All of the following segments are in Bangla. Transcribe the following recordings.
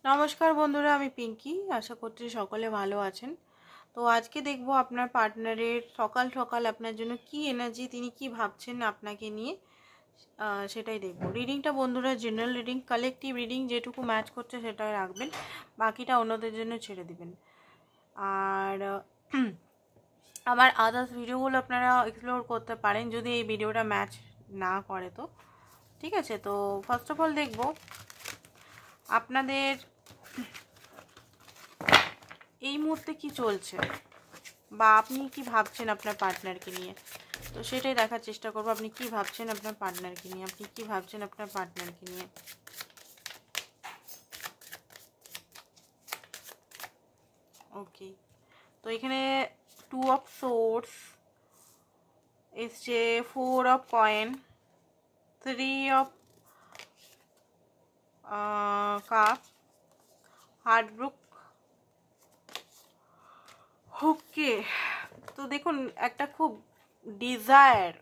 নমস্কার বন্ধুরা, আমি পিঙ্কি। আশা করছি সকলে ভালো আছেন। তো আজকে দেখব আপনার পার্টনারের সকাল সকাল আপনার জন্য কি এনার্জি, তিনি কি ভাবছেন আপনাকে নিয়ে, সেটাই দেখব। রিডিংটা বন্ধুরা জেনারেল রিডিং, কালেকটিভ রিডিং, যেটুকু ম্যাচ করছে সেটাই রাখবেন, বাকিটা অন্যদের জন্য ছেড়ে দিবেন। আর আমার আদার্স ভিডিওগুলো আপনারা এক্সপ্লোর করতে পারেন যদি এই ভিডিওটা ম্যাচ না করে। তো ঠিক আছে, তো ফার্স্ট অফ অল দেখব আপনাদের এই মুহূর্তে কি চলছে বা আপনি কি ভাবছেন আপনার পার্টনারকে নিয়ে। তো সেটাই দেখার চেষ্টা করবো, আপনি কি ভাবছেন আপনার পার্টনারকে নিয়ে, আপনি কি ভাবছেন আপনার পার্টনারকে নিয়ে। ওকে, তো এখানে 2 অফ সোর্স এসছে, 4 অফ কয়েন, 3 অফ কাপ, হার্টব্রুক। ওকে, তো দেখুন একটা খুব ডিজায়ার,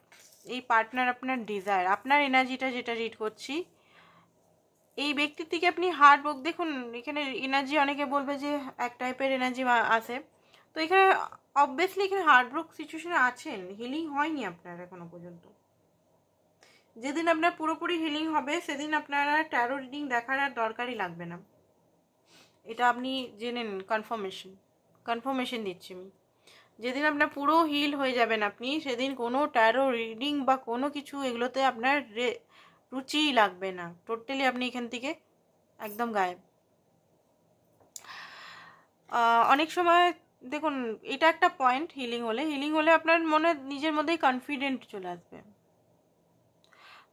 এই পার্টনার আপনার ডিজায়ার, আপনার এনার্জিটা যেটা রিড করছি, এই ব্যক্তির থেকে আপনি হার্টব্রোক। দেখুন এখানে এনার্জি অনেকে বলবে যে এক টাইপের এনার্জি আসে, তো এখানে অবভিয়াসলি এখানে হার্টব্রোক সিচুয়েশনে আছেন, হিলিং হয়নি আপনার এখনো পর্যন্ত। যেদিন আপনার পুরোপুরি হিলিং হবে সেদিন আপনারা ট্যারো রিডিং দেখার আর দরকারই লাগবে না, এটা আপনি জেনে নিন। কনফার্মেশন দিচ্ছি আমি। যেদিন আপনার পুরো হিল হয়ে যাবেন আপনি, সেদিন কোনো ট্যারো রিডিং বা কোনো কিছু এগুলোতে আপনার রুচিই লাগবে না, টোটালি আপনি এখান থেকে একদম গায়েব। অনেক সময় দেখুন এটা একটা পয়েন্ট, হিলিং হলে আপনার মনে নিজের মধ্যেই কনফিডেন্ট চলে আসবে।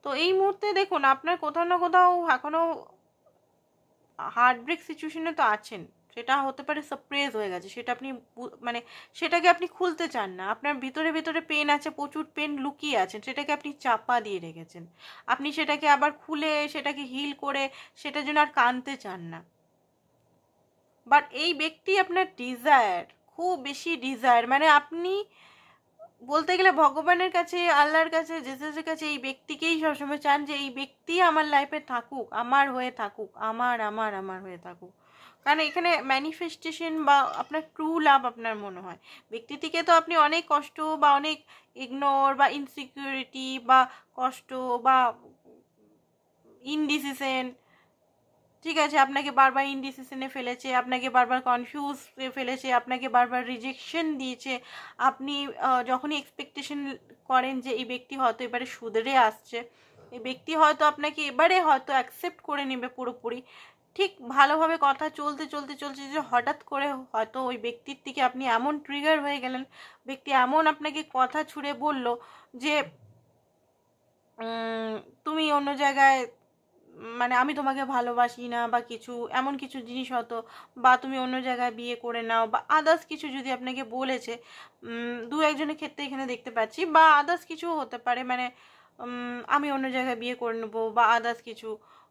তো এই মুহূর্তে দেখুন আপনার কোথাও না কোথাও এখনো হার্টব্রেক সিচুয়েশনে তো আছেন, সেটা হতে পারে সারপ্রাইজ হয়ে গেছে, সেটা আপনি মানে সেটাকে আপনি খুলতে চান না, আপনার ভিতরে ভিতরে পেন আছে, প্রচুর পেন লুকিয়ে আছেন, সেটাকে আপনি চাপা দিয়ে রেখেছেন। আপনি সেটাকে আবার খুলে সেটাকে হিল করে সেটার জন্য আর কাঁদতে চান না। বাট এই ব্যক্তি আপনার ডিজায়ার, খুব বেশি ডিজায়ার, মানে আপনি বলতে গেলে ভগবানের কাছে, আল্লাহর কাছে, জেসাসের কাছে এই ব্যক্তিকেই সবসময় চান যে এই ব্যক্তি আমার লাইফে থাকুক, আমার হয়ে থাকুক, আমার আমার আমার হয়ে থাকুক। কারণ এখানে ম্যানিফেস্টেশন বা আপনার ট্রু লাভ আপনার মনে হয় ব্যক্তিটিকে, তো আপনি অনেক কষ্ট বা অনেক ইগনোর বা ইনসিকিউরিটি বা কষ্ট বা ইনডিসিশন, ঠিক আছে, আপনাকে বারবার ইনডিসিশনে ফেলেছে, আপনাকে বারবার কনফিউজ ফেলেছে, আপনাকে বারবার রিজেকশন দিয়েছে। আপনি যখনই এক্সপেকটেশন করেন যে এই ব্যক্তি হয়তো এবারে শুধরে আসছে, এই ব্যক্তি হয়তো আপনাকে এবারে হয়তো অ্যাকসেপ্ট করে নেবে পুরোপুরি, ঠিক ভালোভাবে কথা চলতে চলতে চলছে যে হঠাৎ করে হয়তো ওই ব্যক্তির থেকে আপনি এমন ট্রিগার হয়ে গেলেন, ব্যক্তি এমন আপনাকে কথা ছুড়ে বলল যে তুমি অন্য জায়গায়, মানে আমি তোমাকে ভালোবাসি না বা কিছু এমন কিছু জিনিস হতো, বা তুমি অন্য জায়গায় বিয়ে করে নাও বা আদার্স কিছু যদি আপনাকে বলেছে, দু একজনের ক্ষেত্রে এখানে দেখতে পাচ্ছি, বা আদার্স কিছু হতে পারে, মানে আমি অন্য জায়গায় বিয়ে করে নেবো বা আদার্স কিছু,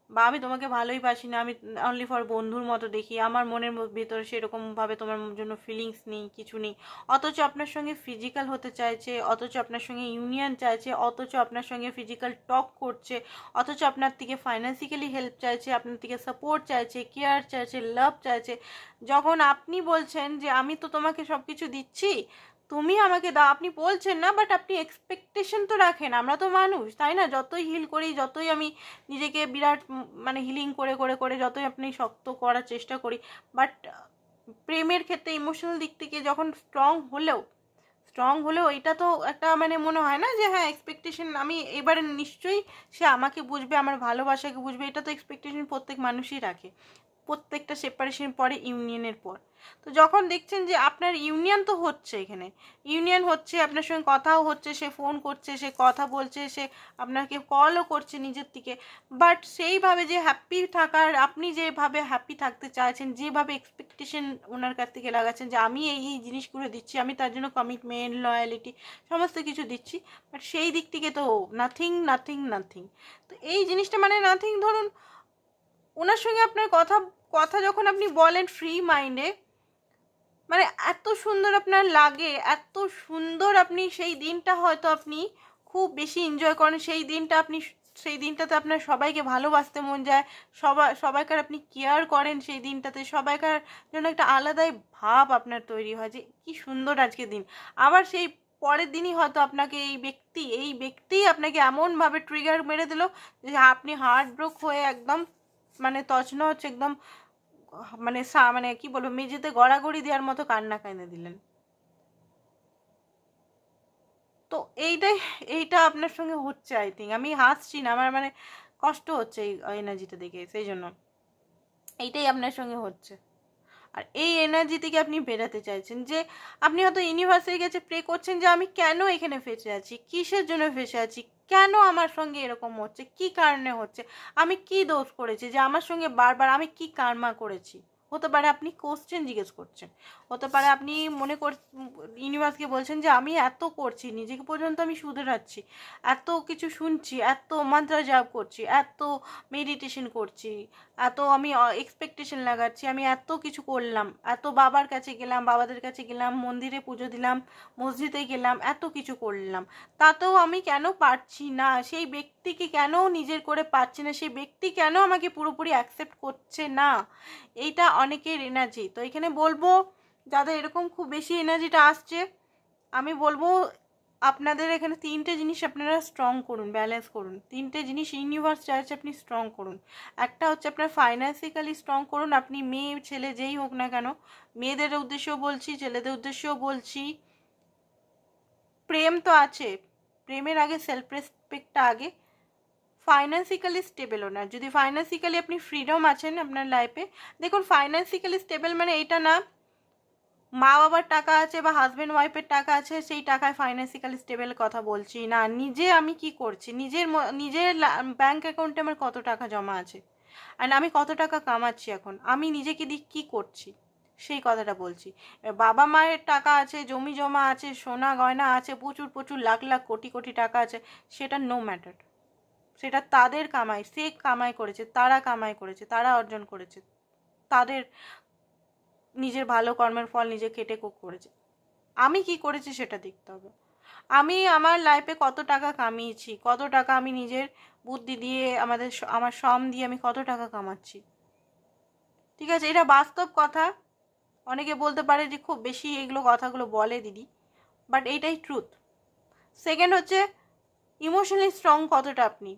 বা আমি তোমাকে ভালোই বাসি না, আমি অনলি ফর বন্ধুর মতো দেখি, আমার মনের ভিতরে সেরকমভাবে তোমার জন্য ফিলিংস নেই, কিছু নেই, অথচ আপনার সঙ্গে ফিজিক্যাল হতে চাইছে, অথচ আপনার সঙ্গে ইউনিয়ন চাইছে, অথচ আপনার সঙ্গে ফিজিক্যাল টক করছে, অথচ আপনার থেকে ফাইন্যান্সিক্যালি হেল্প চাইছে, আপনার থেকে সাপোর্ট চাইছে, কেয়ার চাইছে, লাভ চাইছে। যখন আপনি বলছেন যে আমি তো তোমাকে সব কিছু দিচ্ছি, তুমি আমাকে দাও, আপনি বলছেন না, বাট আপনি এক্সপেকটেশন তো রাখেন। আমরা তো মানুষ, তাই না? যতই হিল করি, যতই আমি নিজেকে বিরাট মানে হিলিং করে করে করে যতই আপনি শক্ত করার চেষ্টা করি, বাট প্রেমের ক্ষেত্রে ইমোশনাল দিক থেকে যখন স্ট্রং হলেও এটা তো একটা মানে মনে হয় না যে হ্যাঁ এক্সপেকটেশন আমি এবারে নিশ্চয়ই সে আমাকে বুঝবে, আমার ভালোবাসাকে বুঝবে, এটা তো এক্সপেকটেশন প্রত্যেক মানুষই রাখে, প্রত্যেকটা সেপারেশন পরে ইউনিয়নের পর। তো যখন দেখছেন যে আপনার ইউনিয়ন তো হচ্ছে, এখানে ইউনিয়ন হচ্ছে, আপনার সঙ্গে কথাও হচ্ছে, সে ফোন করছে, সে কথা বলছে, সে আপনাকে কলও করছে নিজের থেকে, বাট সেইভাবে যে হ্যাপি থাকার, আপনি যেভাবে হ্যাপি থাকতে চাইছেন, যেভাবে এক্সপেকটেশন ওনার কাছ থেকে লাগাচ্ছেন যে আমি এই এই জিনিসগুলো দিচ্ছি, আমি তার জন্য কমিটমেন্ট, লয়ালিটি সমস্ত কিছু দিচ্ছি, বাট সেই দিক থেকে তো নাথিং নাথিং নাথিং। তো এই জিনিসটা মানে নাথিং, ধরুন ওনার সঙ্গে আপনার কথা কথা যখন আপনি বলেন ফ্রি মাইন্ডে, মানে এত সুন্দর আপনার লাগে, এত সুন্দর, আপনি সেই দিনটা হয়তো আপনি খুব বেশি এনজয় করেন, সেই দিনটা আপনি সেই দিনটাতে আপনার সবাইকে ভালোবাসতে মন যায়, সবাইকার আপনি কেয়ার করেন, সেই দিনটাতে সবাইকার জন্য একটা আলাদাই ভাব আপনার তৈরি হয় যে কি সুন্দর আজকের দিন। আবার সেই পরের দিনই হয়তো আপনাকে এই ব্যক্তি আপনাকে এমনভাবে ট্রিগার মেরে দিল যে আপনি হার্ট ব্রোক হয়ে একদম মানে তছনছ, একদম মানে মানে কি বলবো, মেঝেতে গড়াগড়ি দেওয়ার মতো কান্না কাঁদে দিলেন। তো এইটা আপনার সঙ্গে হচ্ছে। আই থিঙ্ক, আমি হাসছি না, আমার মানে কষ্ট হচ্ছে এই এনার্জিটা দেখে, সেই জন্য এইটাই আপনার সঙ্গে হচ্ছে। আর এই এনার্জি থেকে আপনি বেরাতে চাইছেন, যে আপনি হয়তো ইউনিভার্সের কাছে প্রে করছেন যে আমি কেন এখানে ফেসে আছি, কিসের জন্য ফেসে আছি, কেন আমার সঙ্গে এরকম হচ্ছে, কি কারণে হচ্ছে, আমি কি দোষ করেছি যে আমার সঙ্গে বারবার, আমি কি কার্মা করেছি। হতে পারে আপনি কোশ্চেন জিজ্ঞেস করছেন, হতে পারে আপনি মনে কর ইউনিভার্সকে বলছেন যে আমি এত করছি, নিজেকে পর্যন্ত আমি শুধরাচ্ছি, এত কিছু শুনছি, এত মন্ত্র জাপ করছি, এত মেডিটেশন করছি, এত আমি এক্সপেকটেশন লাগাচ্ছি, আমি এত কিছু করলাম, এত বাবার কাছে গেলাম, বাবাদের কাছে গেলাম, মন্দিরে পুজো দিলাম, মসজিদে গেলাম, এত কিছু করলাম, তাতেও আমি কেন পারছি না, সেই ব্যক্তিকে কেন নিজের করে পাচ্ছি না, সেই ব্যক্তি কেন আমাকে পুরোপুরি অ্যাকসেপ্ট করছে না। এইটা অনেকের এনার্জি। তো এখানে বলবো যাদের এরকম খুব বেশি এনার্জিটা আসছে, আমি বলবো আপনাদের এখানে তিনটে জিনিস আপনারা স্ট্রং করুন, ব্যালেন্স করুন। তিনটে জিনিস ইউনিভার্স চাইছে আপনি স্ট্রং করুন। একটা হচ্ছে আপনার ফাইন্যান্সিক্যালি স্ট্রং করুন, আপনি মেয়ে ছেলে যেই হোক না কেন, মেয়েদের উদ্দেশ্যেও বলছি, ছেলেদের উদ্দেশ্যেও বলছি। প্রেম তো আছে, প্রেমের আগে সেলফ রেসপেক্টটা আগে। ফাইন্যান্সিক্যালি স্টেবল না, যদি ফাইন্যান্সিক্যালি আপনি ফ্রিডম আছেন আপনার লাইফে, দেখুন ফাইন্যান্সিক্যালি স্টেবল মানে এটা না মা বাবার টাকা আছে বা হাজব্যান্ড ওয়াইফের টাকা আছে সেই টাকায় ফাইন্যান্সিক্যালি স্টেবল কথা বলছি না, নিজে আমি কি করছি, নিজের ব্যাংক অ্যাকাউন্টে আমার কত টাকা জমা আছে, আর আমি কত টাকা কামাচ্ছি, এখন আমি নিজেকে দিয়ে কী করছি সেই কথাটা বলছি। বাবা মায়ের টাকা আছে, জমি জমা আছে, সোনা গয়না আছে, প্রচুর প্রচুর লাখ লাখ কোটি কোটি টাকা আছে, সেটা নো ম্যাটার, সেটা তাদের কামাই, সে কামাই করেছে, তারা কামাই করেছে, তারা অর্জন করেছে, তাদের নিজের ভালো কর্মের ফল নিজে কেটে করেছে। আমি কি করেছি সেটা দেখতে হবে। আমি আমার লাইফে কত টাকা কামিয়েছি, কত টাকা আমি নিজের বুদ্ধি দিয়ে আমার শ্রম দিয়ে আমি কত টাকা কামাচ্ছি, ঠিক আছে, এটা বাস্তব কথা। অনেকে বলতে পারে যে খুব বেশি এগুলো কথাগুলো বলে দিদি, বাট এইটাই ট্রুথ। সেকেন্ড হচ্ছে ইমোশনালি স্ট্রং কতটা আপনি,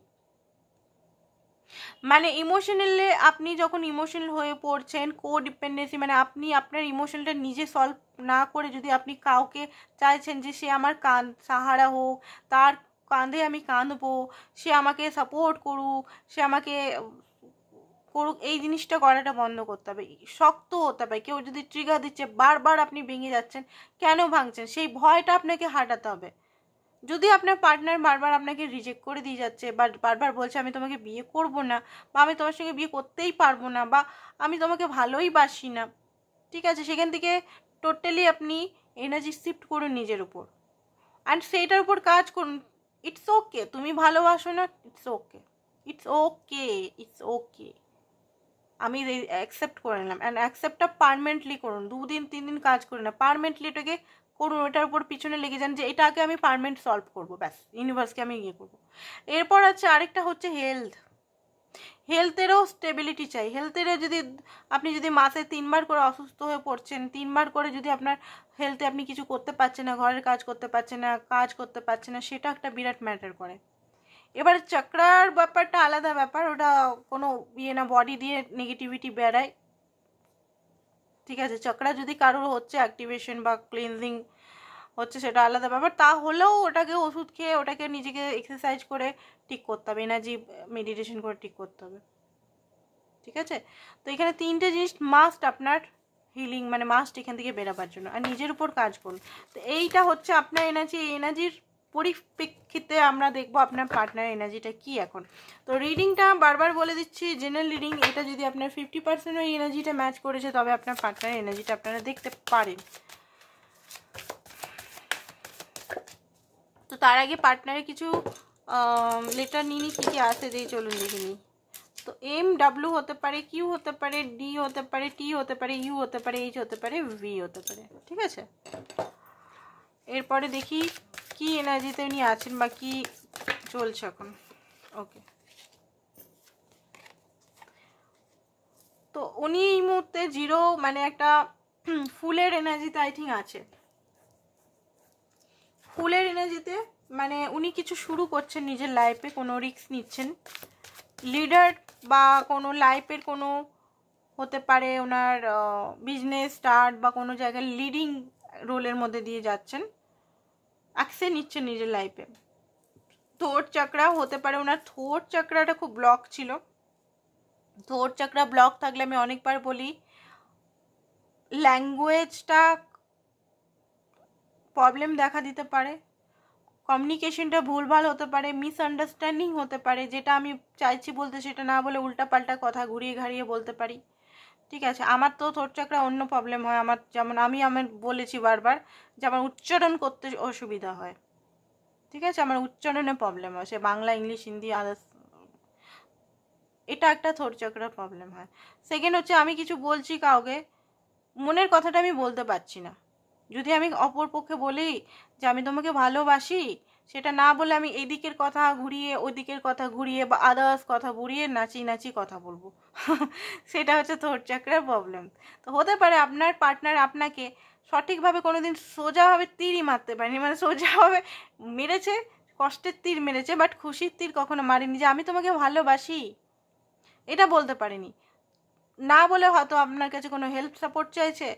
মানে ইমোশনালি আপনি যখন ইমোশনাল হয়ে পড়ছেন, ডিপেন্ডেন্সি মানে আপনি আপনার ইমোশনটা নিজে সলভ না করে যদি আপনি কাউকে চাইছেন যে সে আমার সাহারা হোক, তার কাঁধে আমি কাঁদবো, সে আমাকে সাপোর্ট করুক, সে আমাকে করুক, এই জিনিসটা করাটা বন্ধ করতে হবে, শক্ত হতে হবে। কেউ যদি ট্রিগার দিচ্ছে, বারবার আপনি ভেঙে যাচ্ছেন, কেন ভাঙছেন, সেই ভয়টা আপনাকে হাঁটাতে হবে। যদি আপনার পার্টনার বারবার আপনাকে রিজেক্ট করে দিয়ে যাচ্ছে বা বারবার বলছে আমি তোমাকে বিয়ে করব না, বা আমি তোমার সঙ্গে বিয়ে করতেই পারবো না, বা আমি তোমাকে ভালোই বাসি না, ঠিক আছে, সেখান থেকে টোটালি আপনি এনার্জি শিফট করুন নিজের উপর, অ্যান্ড সেইটার উপর কাজ করুন। ইটস ওকে তুমি ভালোবাসো না, it's okay, it's okay, it's okay, আমি অ্যাকসেপ্ট করে নিলাম। অ্যান্ড অ্যাকসেপ্টটা পারমানেন্টলি করুন, 2 দিন 3 দিন কাজ করে না, পারমানেন্টলি এটাকে করুন, ওটার উপর পিছনে লেগে যান যে এটাকে আমি পারমানেন্ট সলভ করবো, ব্যাস ইউনিভার্সকে আমি ইয়ে করবো। এরপর আছে আরেকটা হচ্ছে হেলথেরও স্টেবিলিটি চাই। হেলথেরও যদি আপনি যদি মাসে 3 বার করে অসুস্থ হয়ে পড়ছেন, 3 বার করে যদি আপনার হেলথে আপনি কিছু করতে পারছেন না, ঘরের কাজ করতে পারছেন না, কাজ করতে পারছেন না, সেটা একটা বিরাট ম্যাটার করে। এবার চক্রার ব্যাপারটা আলাদা ব্যাপার, ওটা কোনো ইয়ে না, বডি দিয়ে নেগেটিভিটি বেড়ায়, ঠিক আছে, চক্রা যদি কারোর হচ্ছে অ্যাক্টিভেশন বা ক্লিনজিং হচ্ছে সেটা আলাদা ব্যাপার, তাহলেও ওটাকে ওষুধ খেয়ে ওটাকে নিজেকে এক্সারসাইজ করে ঠিক করতে হবে, এনার্জি মেডিটেশন করে ঠিক করতে হবে, ঠিক আছে। তো এখানে 3টে জিনিস মাস্ট আপনার হিলিং মানে মাস্ট এখান থেকে বেরাবার জন্য, আর নিজের উপর কাজ করুন। তো এইটা হচ্ছে আপনার এনার্জি, এই এনার্জির পরিপ্রেক্ষিতে আমরা দেখবো আপনার পার্টনার এনার্জিটা কি এখন। তো রিডিংটা বারবার বলে দিচ্ছি, জেনারেল রিডিং, এটা যদি আপনার 50% ওই এনার্জিটা ম্যাচ করেছে তবে আপনার পার্টনারের এনার্জিটা আপনারা দেখতে পারেন। তো তার আগে পার্টনারে কিছু লেটার নিয়ে নিই, কী কী আছে যেই চলুন দেখে নিই। তো MW হতে পারে, কিউ হতে পারে, ডি হতে পারে, টি হতে পারে, ইউ হতে পারে, এইচ হতে পারে, ভি হতে পারে, ঠিক আছে। এরপরে দেখি কি এনার্জিতে উনি আছেন বা কি চলছে এখন। ওকে, তো উনি এই মুহূর্তে জিরো মানে একটা ফুলের এনার্জিতে আই থিঙ্ক আছে, ফুলের এনার্জিতে, মানে উনি কিছু শুরু করছেন নিজের লাইফে, কোনো রিস্ক নিচ্ছেন, লিডার বা কোনো লাইফের কোনো হতে পারে ওনার বিজনেস স্টার্ট বা কোনো জায়গায় লিডিং রোলের মধ্যে দিয়ে যাচ্ছেন, অ্যাকশন নিচ্ছেন নিজের লাইফে। থ্রোট চাকরা হতে পারে ওনার থ্রোট চাকরাটা খুব ব্লক ছিল, থ্রোট চাকরা ব্লক থাকলে আমি অনেকবার বলি ল্যাঙ্গুয়েজটা প্রবলেম দেখা দিতে পারে, কমিউনিকেশনটা ভুলভাল হতে পারে, মিসআন্ডারস্ট্যান্ডিং হতে পারে, যেটা আমি চাইছি বলতে সেটা না বলে উল্টাপাল্টা কথা ঘুরিয়ে ঘাড়িয়ে বলতে পারি। ঠিক আছে, আমার তো থ্রোট চাকরা অন্য প্রবলেম হয়, আমার যেমন আমি বলেছি বারবার যে আমার উচ্চারণ করতে অসুবিধা হয়। ঠিক আছে, আমার উচ্চারণে প্রবলেম হয়, সে বাংলা, ইংলিশ, হিন্দি, আদার্স, এটা একটা থ্রোট চাকরার প্রবলেম হয়। সেকেন্ড হচ্ছে আমি কিছু বলছি কাউকে, মনের কথাটা আমি বলতে পারছি না। যদি আমি অপর পক্ষে বলি যে আমি তোমাকে ভালোবাসি, সেটা না বলে আমি এদিকের কথা ঘুরিয়ে ওদিকের কথা ঘুরিয়ে বা আদার্স কথা ঘুরিয়ে নাচি নাচি কথা বলবো সেটা হচ্ছে থ্রোট চাকরার প্রবলেম। তো হতে পারে আপনার পার্টনার আপনাকে সঠিকভাবে কোনোদিন সোজাভাবে তীরই মারতে পারেনি, মানে সোজাভাবে মেরেছে, কষ্টের তীর মেরেছে, বাট খুশির তীর কখনো মারেনি যে আমি তোমাকে ভালোবাসি, এটা বলতে পারিনি। না বলে হয়তো আপনার কাছে কোনো হেল্প সাপোর্ট চাইছে,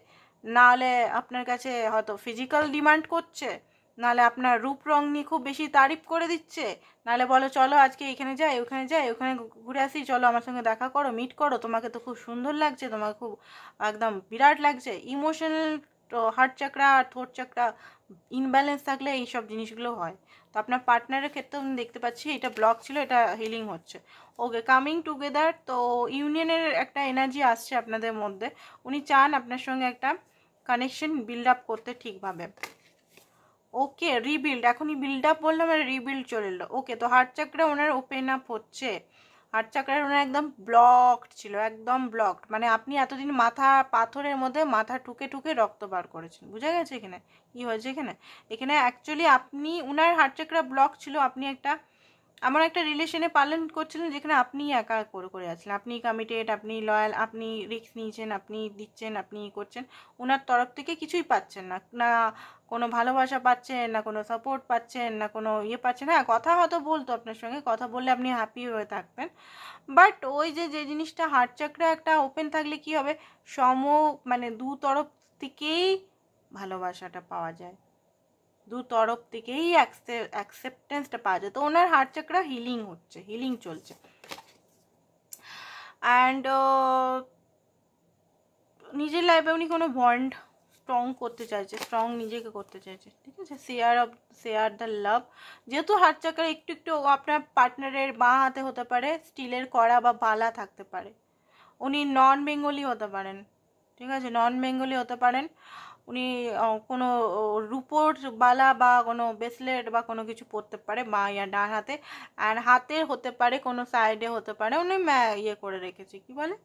নাহলে আপনার কাছে হয়তো ফিজিক্যাল ডিমান্ড করছে, নাহলে আপনার রূপ রং নিয়ে খুব বেশি তারিফ করে দিচ্ছে, নাহলে বলো চলো আজকে এখানে যাই ওখানে যাই ওখানে ঘুরে আসি, চলো আমার সঙ্গে দেখা করো, মিট করো, তোমাকে তো খুব সুন্দর লাগছে, তোমাকে খুব একদম বিরাট লাগছে। ইমোশনাল হার্ট চাকরা আর থ্রোট চাকরা ইনব্যালেন্স থাকলে এইসব জিনিসগুলো হয়। তো আপনার পার্টনারের ক্ষেত্রেও আমি দেখতে পাচ্ছি এটা ব্লক ছিল, এটা হিলিং হচ্ছে। ওকে, কামিং টুগেদার, তো ইউনিয়নের একটা এনার্জি আসছে আপনাদের মধ্যে, উনি চান আপনার সঙ্গে একটা কানেকশন বিল্ড আপ করতে ঠিকভাবে। ওকে, রিবিল্ড, এখনই বিল্ড আপ বললাম আর রিবিল্ড চলে এলো। ওকে, তো হার্ট চাকরা ওনার ওপেন আপ হচ্ছে, হার্ট চাকরা ওনার একদম ব্লকড ছিল, একদম ব্লকড, মানে আপনি এতদিন মাথা পাথরের মধ্যে মাথা টুকে টুকে রক্ত বার করেছেন, বুঝা গেছে এখানে কি হয়েছে। এখানে এখানে অ্যাকচুয়ালি আপনি উনার হার্ট চাকরা ব্লক ছিল, আপনি একটা এমন একটা রিলেশনে পালন করছিলেন যেখানে আপনি একা করে আছিলেন, আপনি কমিটেড, আপনি লয়াল, আপনি রিস্ক নিয়েছেন, আপনি দিচ্ছেন, আপনি করছেন, ওনার তরফ থেকে কিছুই পাচ্ছেন না, না কোনো ভালোবাসা পাচ্ছেন, না কোনো সাপোর্ট পাচ্ছেন, না কোনো ইয়ে পাচ্ছেন। হ্যাঁ, কথা হয়তো বলতো আপনার সঙ্গে, কথা বললে আপনি হ্যাপি হয়ে থাকতেন, বাট ওই যে জিনিসটা হার্ট চাকরা একটা ওপেন থাকলে কি হবে, মানে দু তরফ থেকেই ভালোবাসাটা পাওয়া যায়, দু তরফ থেকেই অ্যাকসেপ্টেন্সটা পাওয়া যায়। তো ওনার হার্ট চাকরা হিলিং হচ্ছে, হিলিং চলছে। অ্যান্ড নিজের লাইফে উনি কোনো বন্ড স্ট্রং করতে চাইছে, স্ট্রং নিজেকে করতে চাইছে। ঠিক আছে, শেয়ার দ্য লাভ, যেহেতু হার্ট চাকরা একটু একটু আপনার পার্টনারের বাঁ হাতে হতে পারে স্টিলের কড়া বা বালা থাকতে পারে, উনি নন বেঙ্গলি হতে পারেন। ঠিক আছে, নন বেঙ্গলি হতে পারেন, উনি কোনো রূপোর বালা বা কোনো ব্রেসলেট বা কোনো কিছু পরতে পারে বা ডান হাতে, আর হাতের হতে পারে কোনো সাইডে হতে পারে, উনি ইয়ে করে রেখেছে কি বলে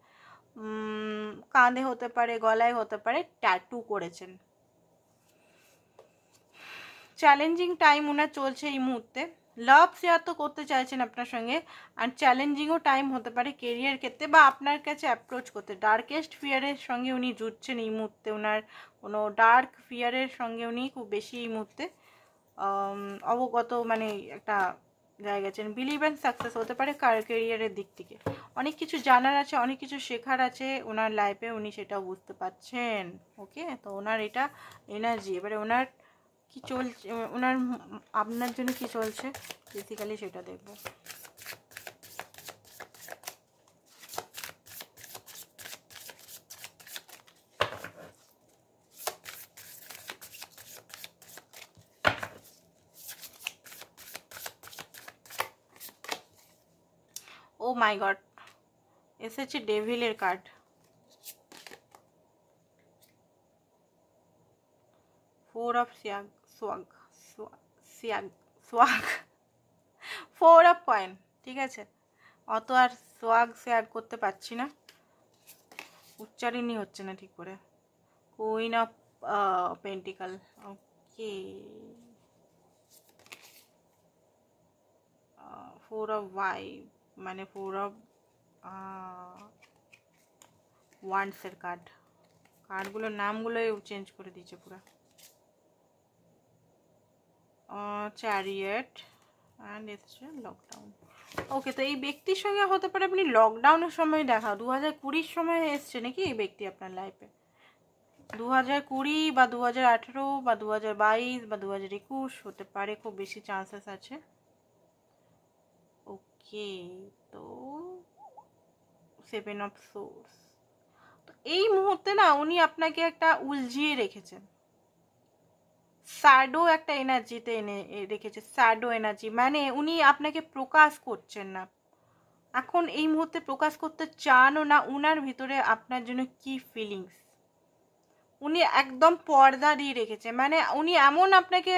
কাঁধে হতে পারে, গলায় হতে পারে, ট্যাটু করেছেন। চ্যালেঞ্জিং টাইম ওনার চলছে এই মুহূর্তে, লাভ শেয়ার তো করতে চাইছেন আপনার সঙ্গে, আর চ্যালেঞ্জিংও টাইম হতে পারে কেরিয়ার ক্ষেত্রে বা আপনার কাছে অ্যাপ্রোচ করতে। ডার্কেস্ট ফিয়ারের সঙ্গে উনি জুটছেন এই মুহূর্তে, ওনার কোনো ডার্ক ফিয়ারের সঙ্গে উনি খুব বেশি এই মুহূর্তে অবগত, মানে একটা জায়গা আছেন। বিলিভ অ্যান্ড সাকসেস হতে পারে কেরিয়ারের দিক থেকে, অনেক কিছু জানার আছে, অনেক কিছু শেখার আছে ওনার লাইফে, উনি সেটাও বুঝতে পারছেন। ওকে, তো ওনার এটা এনার্জি। এবারে ওনার কি চলছে, ওনার আপনার জন্য কি চলছে বেসিক্যালি সেটা দেখব। ও মাই গড, এসেছে ডেভিলের কার্ড। ফোর অফ সোয়াগ, ফোর অফ কয়েন। ঠিক আছে, অত আর সোয়াগ শেয়ার করতে পারছি না, উচ্চারণই হচ্ছে না ঠিক করে। Queen of pentacle, okay, four of মানে 4 অফ ওয়ান্ডসের কার্ডগুলোর নামগুলোই চেঞ্জ করে দিচ্ছে পুরো। চ্যারিয়েট অ্যান্ড এসছে লকডাউন। ওকে, তো এই ব্যক্তির সঙ্গে হতে পারে আপনি লকডাউনের সময় দেখা, 2020 সময় এসছে নাকি এই ব্যক্তি আপনার লাইফে? 2020 বা 2018 বা 2022 বা 2021 হতে পারে, খুব বেশি চান্সেস আছে। ওকে, তো 7 অফ সোর্স। তো এই মুহূর্তে না উনি আপনাকে একটা উলঝিয়ে রেখেছেন, স্যাডো একটা এনার্জিতে এনে রেখেছে, স্যাডো এনার্জি, মানে উনি আপনাকে প্রকাশ করছেন না এখন, এই মুহূর্তে প্রকাশ করতে চানও না উনার ভিতরে আপনার জন্য কি ফিলিংস। উনি একদম পর্দা দিয়ে রেখেছে, মানে উনি এমন আপনাকে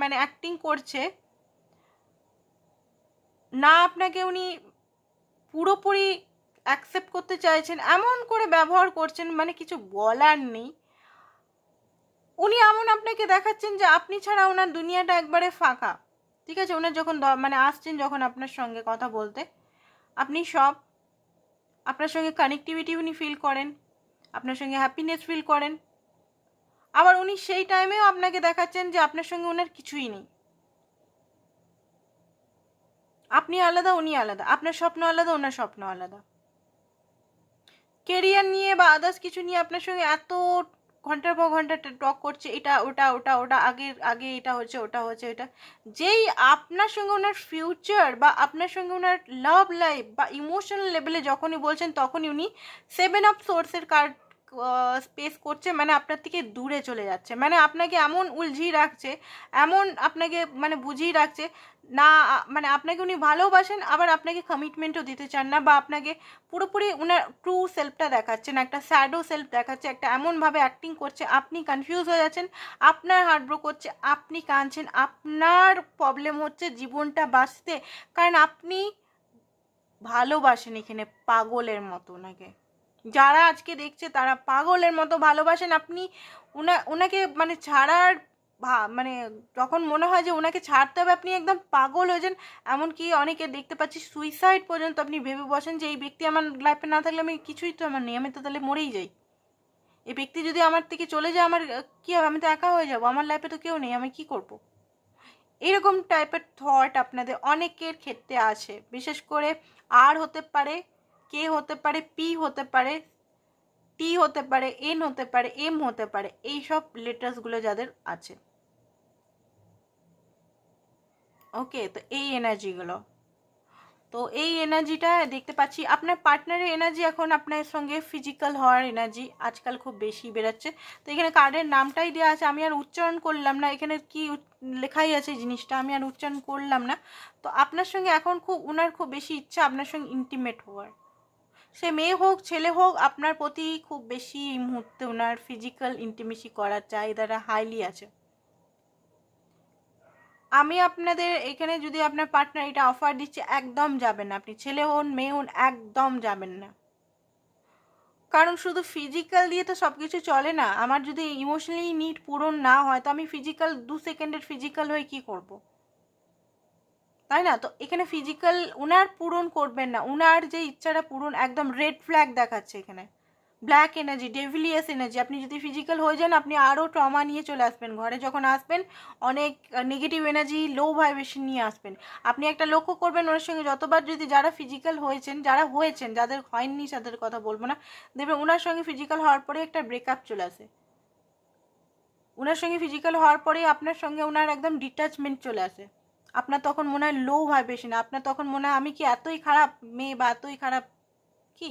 মানে অ্যাক্টিং করছে না, আপনাকে উনি পুরোপুরি অ্যাকসেপ্ট করতে চাইছেন, এমন করে ব্যবহার করছেন মানে কিছু বলার নেই। উনি এমন আপনাকে দেখাচ্ছেন যে আপনি ছাড়া ওনার দুনিয়াটা একবারে ফাঁকা, ঠিক আছে? ওনার যখন মানে আসছেন যখন আপনার সঙ্গে কথা বলতে, আপনি সব, আপনার সঙ্গে কানেক্টিভিটি উনি ফিল করেন, আপনার সঙ্গে হ্যাপিনেস ফিল করেন। আবার উনি সেই টাইমেও আপনাকে দেখাচ্ছেন যে আপনার সঙ্গে ওনার কিছুই নেই, আপনি আলাদা উনি আলাদা, আপনার স্বপ্ন আলাদা ওনার স্বপ্ন আলাদা। কেরিয়ার নিয়ে বা আদার্স কিছু নিয়ে আপনার সঙ্গে এত ঘন্টার পর ঘন্টা টক করছে, এটা ওটা ওটা ওটা আগে আগে এটা হচ্ছে ওটা হচ্ছে এটা, যেই আপনার সঙ্গে ওনার ফিউচার বা আপনার সঙ্গে ওনার লাভ লাইফ বা ইমোশনাল লেভেলে যখনই বলছেন তখনই উনি 7 অফ সোর্সের কার্ড স্পেস করছে, মানে আপনার থেকে দূরে চলে যাচ্ছে, মানে আপনাকে এমন উলঝিয়ে রাখছে, এমন আপনাকে মানে বুঝিয়ে রাখছে না, মানে আপনাকে উনি ভালোবাসেন আবার আপনাকে কমিটমেন্টও দিতে চান না, বা আপনাকে পুরোপুরি ওনার ট্রু সেলফটা দেখাচ্ছেন, একটা স্যাডো সেলফ দেখাচ্ছে, একটা এমনভাবে অ্যাক্টিং করছে আপনি কনফিউজ হয়ে যাচ্ছেন, আপনার হার্টব্রেক হচ্ছে, আপনি কাঁদছেন, আপনার প্রবলেম হচ্ছে জীবনটা বাঁচতে, কারণ আপনি ভালোবাসেন এখানে পাগলের মতো ওনাকে। যারা আজকে দেখছে তারা পাগলের মতো ভালোবাসেন আপনি ওনাকে, মানে ছাড়ার মানে যখন মনে হয় যে ওনাকে ছাড়তে হবে আপনি একদম পাগল হয়ে যান। এমনকি অনেকে দেখতে পাচ্ছি সুইসাইড পর্যন্ত আপনি ভেবে বসেন যে এই ব্যক্তি আমার লাইফে না থাকলে আমি কিছুই তো আমার নেই, আমি তো তাহলে মরেই যাই, এই ব্যক্তি যদি আমার থেকে চলে যায় আমার কি হবে, আমি তো একা হয়ে যাবো, আমার লাইফে তো কেউ নেই, আমি কি করব। এরকম টাইপের থট আপনাদের অনেকের ক্ষেত্রে আছে, বিশেষ করে আর হতে পারে, কে হতে পারে, পি হতে পারে, টি হতে পারে, এন হতে পারে, এম হতে পারে, এই সব লেটার্সগুলো যাদের আছে। ওকে, তো এই এনার্জিগুলো, তো এই এনার্জিটা দেখতে পাচ্ছি আপনার পার্টনারের এনার্জি এখন আপনার সঙ্গে ফিজিক্যাল হওয়ার এনার্জি আজকাল খুব বেশি বেরোচ্ছে। তো এখানে কার্ডের নামটাই দেওয়া আছে, আমি আর উচ্চারণ করলাম না, এখানে কি লেখাই আছে জিনিসটা আমি আর উচ্চারণ করলাম না। তো আপনার সঙ্গে এখন খুব ওনার খুব বেশি ইচ্ছা আপনার সঙ্গে ইন্টিমেট হওয়ার, সে মেয়ে হোক ছেলে হোক, আপনার প্রতি খুব বেশি এই মুহূর্তে ওনার ফিজিক্যাল ইন্টিমেসি করার চাহিদাটা হাইলি আছে। আমি আপনাদের এখানে যদি আপনার পার্টনার এটা অফার দিচ্ছে, একদম যাবেন না, আপনি ছেলে হন মেয়ে হন একদম যাবেন না, কারণ শুধু ফিজিক্যাল দিয়ে তো সব কিছু চলে না। আমার যদি ইমোশনালি নিড পূরণ না হয় তো আমি ফিজিক্যাল 2 সেকেন্ডের ফিজিক্যাল হয়ে কি করব, তাই না? তো এখানে ফিজিক্যাল ওনার পূরণ করবেন না, ওনার যে ইচ্ছাটা পূরণ, একদম রেড ফ্ল্যাগ দেখাচ্ছে এখানে, ব্ল্যাক এনার্জি, ডেভিলিয়াস এনার্জি। আপনি যদি ফিজিক্যাল হয়ে যান আপনি আরও ট্রমা নিয়ে চলে আসবেন ঘরে, যখন আসবেন অনেক নেগেটিভ এনার্জি, লো ভাইব্রেশন নিয়ে আসবেন। আপনি একটা লক্ষ্য করবেন ওনার সঙ্গে যতবার যদি যারা ফিজিক্যাল হয়েছেন, যারা হয়েছেন, যাদের হয়নি তাদের কথা বলবো না, দেখবেন ওনার সঙ্গে ফিজিক্যাল হওয়ার পরে একটা ব্রেকআপ চলে আসে, ওনার সঙ্গে ফিজিক্যাল হওয়ার পরে আপনার সঙ্গে ওনার একদম ডিট্যাচমেন্ট চলে আসে, আপনার তখন মনে হয় লো ভাইব্রেশন, আপনার তখন মনে হয় আমি কি এতই খারাপ মেয়ে বা এতই খারাপ কি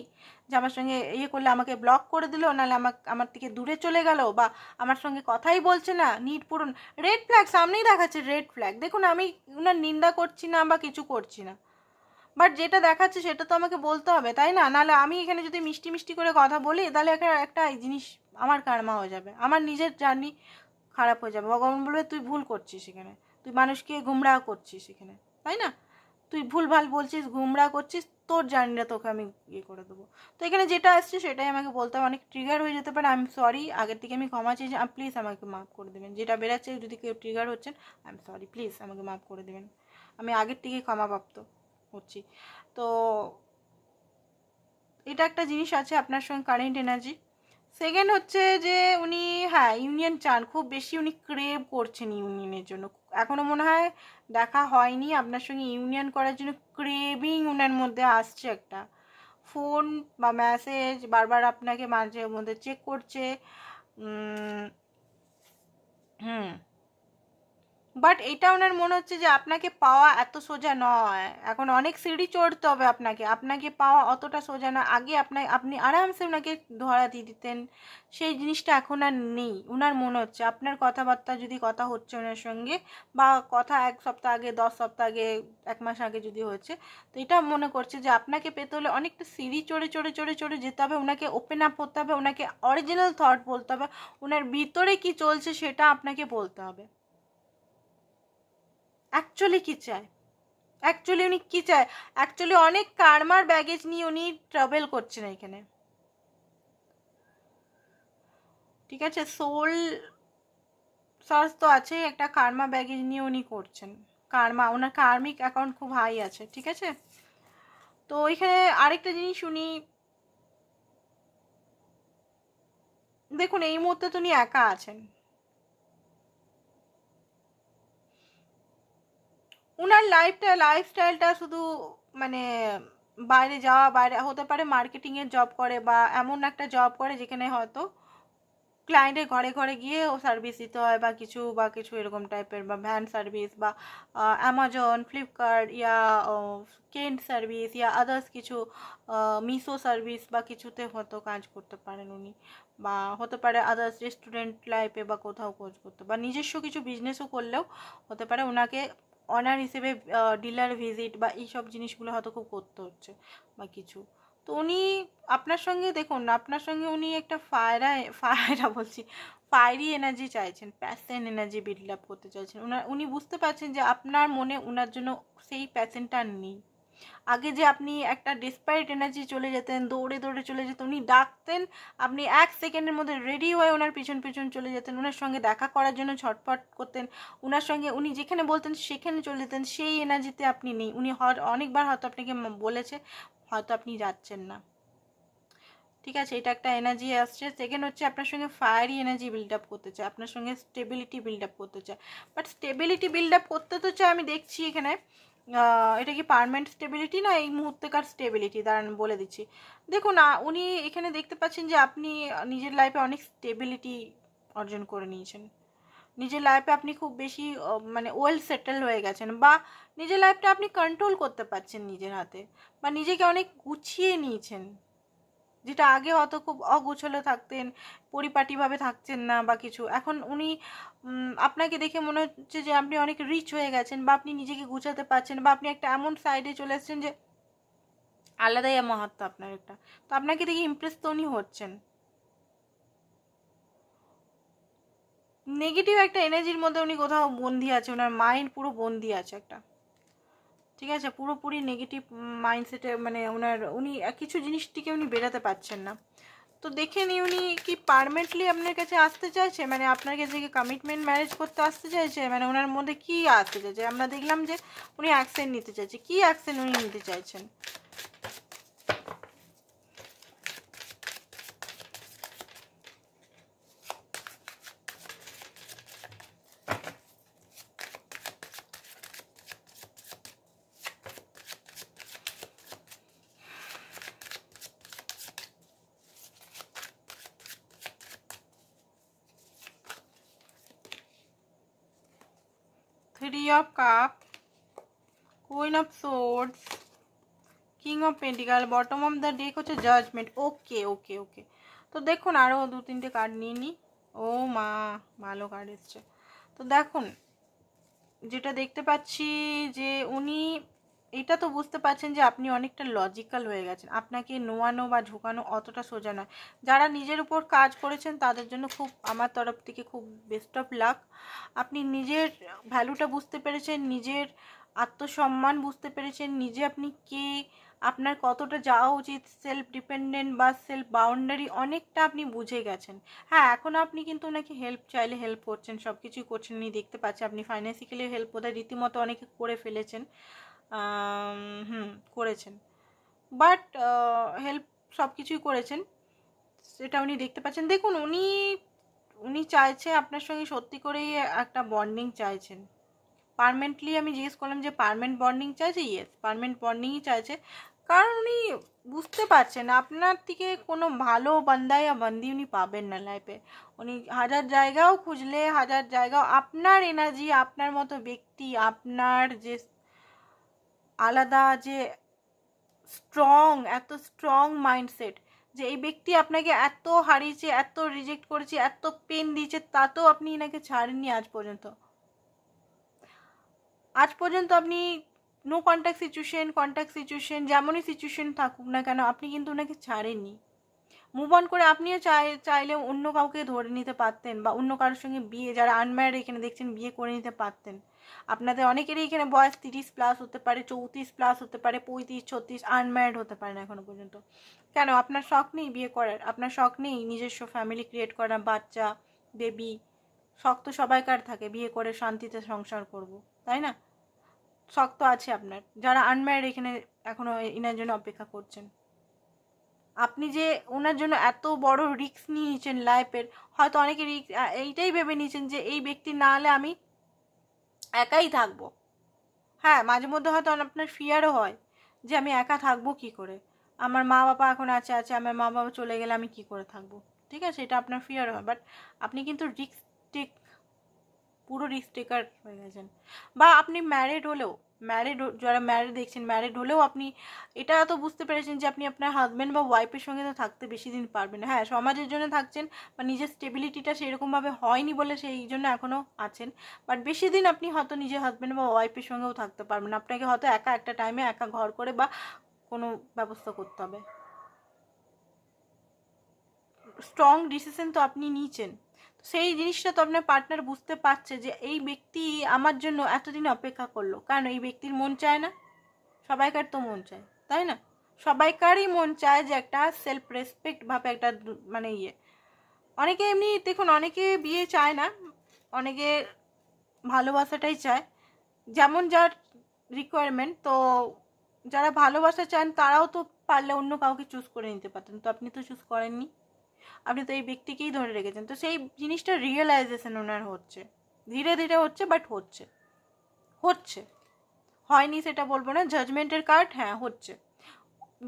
যে আমার সঙ্গে ইয়ে করলে আমাকে ব্লক করে দিল, নাহলে আমার থেকে দূরে চলে গেল, বা আমার সঙ্গে কথাই বলছে না, নিট পূরণ, রেড ফ্ল্যাগ সামনেই দেখাচ্ছে, রেড ফ্ল্যাগ। দেখুন আমি ওনার নিন্দা করছি না বা কিছু করছি না, বাট যেটা দেখাচ্ছে সেটা তো আমাকে বলতে হবে, তাই না? নাহলে আমি এখানে যদি মিষ্টি মিষ্টি করে কথা বলি তাহলে একটা জিনিস আমার কারমা হয়ে যাবে, আমার নিজের জার্নি খারাপ হয়ে যাবে, ভগবান বলবে তুই ভুল করছিস এখানে, তুই মানুষকে গুমরাহ করছিস এখানে, তাই না? তুই ভুলভাল বলছিস, গুমরাহ করছিস, তোর জার্নিটা তোকে আমি ইয়ে করে দেবো। তো এখানে যেটা আসছে সেটাই আমাকে বলতে হবে, অনেক ট্রিগার হয়ে যেতে পারে, আই এম সরি, আগের থেকে আমি ক্ষমা চাইছি, প্লিজ আমাকে মাফ করে দেবেন, যেটা বেরাচ্ছে যদি কেউ ট্রিগার হচ্ছেন আই এম সরি, প্লিজ আমাকে মাফ করে দেবেন, আমি আগের থেকে ক্ষমাপ্রাপ্ত। করছি। তো এটা একটা জিনিস আছে আপনার সঙ্গে কারেন্ট এনার্জি। সেকেন্ড হচ্ছে যে উনি হ্যাঁ ইউনিয়ন চান, খুব বেশি উনি ক্রেভ করছেন ইউনিয়নের জন্য। এখনও মনে হয় দেখা হয়নি, আপনার সঙ্গে ইউনিয়ন করার জন্য ক্রেভিং ওনার মধ্যে আসছে একটা। ফোন বা মেসেজ বারবার আপনাকে মাঝে মধ্যে চেক করছে। হুম, বাট এটা ওনার মনে হচ্ছে যে আপনাকে পাওয়া এত সোজা নয়, এখন অনেক সিঁড়ি চড়তে হবে আপনাকে, আপনাকে পাওয়া অতটা সোজা নয়। আগে আপনি আরামসে ওনাকে ধরা দিয়ে দিতেন, সেই জিনিসটা এখন আর নেই। ওনার মনে হচ্ছে আপনার কথাবার্তা যদি কথা হচ্ছে ওনার সঙ্গে, বা কথা 1 সপ্তাহ আগে, 10 সপ্তাহ আগে, 1 মাস আগে যদি হচ্ছে, তো এটা মনে করছে যে আপনাকে পেতে হলে অনেকটা সিঁড়ি চড়ে চড়ে চড়ে চড়ে যেতে হবে, ওনাকে ওপেন আপ হতে হবে, ওনাকে অরিজিনাল থট বলতে হবে, ওনার ভিতরে কি চলছে সেটা আপনাকে বলতে হবে। অ্যাকচুয়ালি কি চায়, অ্যাকচুয়ালি উনি কি চায়, অ্যাকচুয়ালি অনেক কার্মার ব্যাগেজ নিয়ে উনি ট্রাভেল করছেন এখানে। ঠিক আছে, সোল সার্চ তো আছে, একটা কার্মা ব্যাগেজ নিয়ে উনি করছেন। কার্মা, ওনার কার্মিক অ্যাকাউন্ট খুব হাই আছে। ঠিক আছে, তো এখানে আরেকটা জিনিস উনি দেখুন, এই মুহূর্তে তো উনি একা আছেন। ওনার লাইফস্টাইলটা শুধু মানে বাইরে যাওয়া, বাইরে হতে পারে মার্কেটিংয়ের জব করে, বা এমন একটা জব করে যেখানে হয়তো ক্লায়েন্টের ঘরে ঘরে গিয়ে ও সার্ভিস দিতে হয়, বা কিছু এরকম টাইপের, বা ভ্যান সার্ভিস, বা অ্যামাজন, ফ্লিপকার্ট, ইয়া কেন্ট সার্ভিস, ইয়া আদার্স কিছু মিশো সার্ভিস বা কিছুতে হয়তো কাজ করতে পারেন উনি, বা হতে পারে আদার্স রেস্টুরেন্ট লাইফে বা কোথাও কাজ করতে, বা নিজস্ব কিছু বিজনেসও করলেও হতে পারে ওনাকে অনার হিসেবে ডিলার ভিজিট বা এইসব জিনিসগুলো হয়তো খুব করতে হচ্ছে বা কিছু। তো উনি আপনার সঙ্গে দেখুন, আপনার সঙ্গে উনি একটা বলছি, ফায়ারি এনার্জি চাইছেন, প্যাশন এনার্জি বিল্ড আপ করতে চাইছেন। উনি বুঝতে পারছেন যে আপনার মনে ওনার জন্য সেই প্যাশনটা নেই। আগে যে আপনি একটা ডেসপারেট এনার্জি চলে যেতেন, দৌড়ে দৌড়ে চলে যেতেন, উনি ডাকতেন, আপনি 1 সেকেন্ডের মধ্যে রেডি হয়ে ওনার পিছন পিছন চলে যেতেন, ওনার সঙ্গে দেখা করার জন্য ছটফট করতেন, ওনার সঙ্গে উনি যেখানে বলতেন সেখানে চলে যেতেন। সেই এনার্জিতে আপনি নেই। উনি অনেকবার হয়তো আপনাকে বলেছে, হয়তো আপনি যাচ্ছেন না। ঠিক আছে, এটা একটা এনার্জি আসছে। সেকেন্ড হচ্ছে আপনার সঙ্গে ফায়ারি এনার্জি বিল্ড আপ করতে চায়, আপনার সঙ্গে স্টেবিলিটি বিল্ড আপ করতে চায়। বাট স্টেবিলিটি বিল্ড আপ করতে তো চায়, আমি দেখছি এখানে এটা কি পার্মানেন্ট স্টেবিলিটি না এই মুহূর্তেকার স্টেবিলিটি, দাঁড়ান বলে দিচ্ছি। দেখুন, উনি এখানে দেখতে পাচ্ছেন যে আপনি নিজের লাইফে অনেক স্টেবিলিটি অর্জন করে নিয়েছেন। নিজের লাইফে আপনি খুব বেশি মানে ওয়েল সেটেল হয়ে গেছেন, বা নিজের লাইফটা আপনি কন্ট্রোল করতে পারছেন নিজের হাতে, বা নিজেকে অনেক গুছিয়ে নিয়েছেন। যেটা আগে হয়তো খুব অগোছালো থাকতেন, পরিপাটিভাবে থাকছেন না বা কিছু, এখন উনি আপনাকে দেখে মনে হচ্ছে যে আপনি অনেক রিচ হয়ে গেছেন, বা আপনি নিজেকে গুছাতে পারছেন, বা আপনি একটা এমন সাইডে চলে এসেছেন যে আলাদাই মহত্ব আপনার একটা। তো আপনাকে দেখে ইমপ্রেস তো উনি হচ্ছেন। নেগেটিভ একটা এনার্জির মধ্যে উনি কোথাও বন্দি আছে, ওনার মাইন্ড পুরো বন্দি আছে একটা। ঠিক আছে, পুরোপুরি নেগেটিভ মাইন্ডসেটে, মানে উনি কিছু জিনিস থেকে উনি বেরাতে পারছেন না। তো দেখে নি উনি কি পার্মানেন্টলি আপনার কাছে আসতে চাইছে, মানে আপনার কাছে কি কমিটমেন্ট ম্যারেজ করতে আসতে চাইছে, মানে ওনার মধ্যে কি আসতে চাইছে। আমরা দেখলাম যে উনি অ্যাকশন নিতে চাইছে, কি অ্যাকশন উনি নিতে চাইছেন। Three of Cups, Queen of Swords, king of pentacle, bottom of the deck হচ্ছে জাজমেন্ট। ওকে ওকে ওকে, তো দেখুন আরও 2-3টে কার্ড নিয়ে নিই। ও মা, ভালো কার্ড এসছে। তো দেখুন, যেটা দেখতে পাচ্ছি যে উনি এটা তো বুঝতে পারছেন যে আপনি অনেকটা লজিক্যাল হয়ে গেছেন, আপনাকে নোয়ানো বা ঝুঁকানো অতটা সোজা নয়। যারা নিজের উপর কাজ করেছেন তাদের জন্য খুব আমার তরফ থেকে খুব বেস্ট অফ লাক। আপনি নিজের ভ্যালুটা বুঝতে পেরেছেন, নিজের আত্মসম্মান বুঝতে পেরেছেন, নিজে আপনি কে, আপনার কতটা যাওয়া উচিত, সেলফ ডিপেন্ডেন্ট বা সেলফ বাউন্ডারি অনেকটা আপনি বুঝে গেছেন। হ্যাঁ, এখন আপনি কিন্তু ওনাকে হেল্প চাইলে হেল্প করছেন, সব কিছুই করছেন, উনি দেখতে পাচ্ছে। আপনি ফাইন্যান্সিক্যালি হেল্প বোধহয় রীতিমতো অনেকে করে ফেলেছেন। করেছেন, বাট হেল্প সব কিছুই করেছেন, সেটা উনি দেখতে পাচ্ছেন। দেখুন উনি চাইছে আপনার সঙ্গে সত্যি করেই একটা বন্ডিং চাইছেন। পার্মানেন্টলি আমি জিজ্ঞেস করলাম যে পার্মানেন্ট বন্ডিং চাইছে, ইয়েস পার্মানেন্ট বন্ডিংই চাইছে, কারণ উনি বুঝতে পারছেন আপনার থেকে কোনো ভালো বান্দা বা বান্দি উনি পাবেন না লাইফে। উনি হাজার জায়গাও খুঁজলে, হাজার জায়গাও আপনার এনার্জি, আপনার মতো ব্যক্তি, আপনার যে আলাদা যে স্ট্রং, এত স্ট্রং মাইন্ডসেট, যে এই ব্যক্তি আপনাকে এত হারিয়েছে, এত রিজেক্ট করেছে, এত পেন দিয়েছে, তাতেও আপনি এনাকে ছাড়েননি আজ পর্যন্ত। আজ পর্যন্ত আপনি নো কন্ট্যাক্ট সিচুয়েশন যেমনই সিচুয়েশন থাকুক না কেন, আপনি কিন্তু ওনাকে ছাড়েননি। মুভ অন করে আপনিও চাইলে অন্য কাউকে ধরে নিতে পারতেন, বা অন্য কারোর সঙ্গে বিয়ে, যারা আনম্যারিড এখানে দেখছেন, বিয়ে করে নিতে পারতেন। আপনাদের অনেকেরই এখানে বয়স 30+ হতে পারে, 34+ হতে পারে, 35, 36, আনম্যারিড হতে পারেন এখনো পর্যন্ত। কেন আপনার শখ নেই বিয়ে করার? আপনার শখ নেই নিজস্ব ফ্যামিলি ক্রিয়েট করা, বাচ্চা, বেবি? শখ তো সবাইকার থাকে, বিয়ে করে শান্তিতে সংসার করব, তাই না? শখ তো আছে আপনার। যারা আনম্যারিড এখানে এখনো এনার জন্য অপেক্ষা করছেন, আপনি যে ওনার জন্য এত বড় রিস্ক নিয়ে নিয়েছেন লাইফের, হয়তো অনেকে রিস্ক এইটাই ভেবে নিয়েছেন যে এই ব্যক্তি না হলে আমি একাই থাকবো। হ্যাঁ, মাঝে মধ্যে হয়তো আপনার ফিয়ারও হয় যে আমি একা থাকবো কি করে, আমার মা বাবা এখন আছে, আমার মা বাবা চলে গেলে আমি কি করে থাকবো, ঠিক আছে, এটা আপনার ফিয়ার হয়। বাট আপনি কিন্তু রিস্ক টেক, পুরো রিস্ক টেকার হয়ে গেছেন। বা আপনি যারা ম্যারিড দেখছেন, ম্যারিড হলেও আপনি এটা তো বুঝতে পেরেছেন যে আপনি আপনার হাজব্যান্ড বা ওয়াইফের সঙ্গে তো থাকতে বেশি দিন পারবেন না। হ্যাঁ, সমাজের জন্য থাকছেন, বা নিজের স্টেবিলিটিটা সেরকমভাবে হয়নি বলে সেই জন্য এখনও আছেন, বাট বেশি দিন আপনি হয়তো নিজের হাজব্যান্ড বা ওয়াইফের সঙ্গেও থাকতে পারবেন। আপনাকে হয়তো একা একটা টাইমে একা ঘর করে বা কোনো ব্যবস্থা করতে হবে। স্ট্রং ডিসিশন তো আপনি নিয়েছেন, সেই জিনিসটা তো আপনার পার্টনার বুঝতে পারছে যে এই ব্যক্তি আমার জন্য এতদিন অপেক্ষা করলো, কারণ এই ব্যক্তির মন চায় না? সবাইকার তো মন চায়, তাই না? সবাইকারই মন চায় যে একটা সেলফ রেসপেক্ট ভাবে একটা মানে অনেকে এমনি দেখুন, অনেকে বিয়ে চায় না, অনেকে ভালোবাসাটাই চায়, যেমন যার রিকোয়ারমেন্ট। তো যারা ভালোবাসা চান তারাও তো পারলে অন্য কাউকে চুজ করে নিতে পারতেন, তো আপনি তো চুজ করেননি, আপনি তো এই ব্যক্তিকেই ধরে রেখেছেন। তো সেই জিনিসটা রিয়েলাইজেশন ওনার হচ্ছে, ধীরে ধীরে হচ্ছে, বাট হচ্ছে হয়নি সেটা বলবো না। জাজমেন্টের কার্ড, হ্যাঁ হচ্ছে।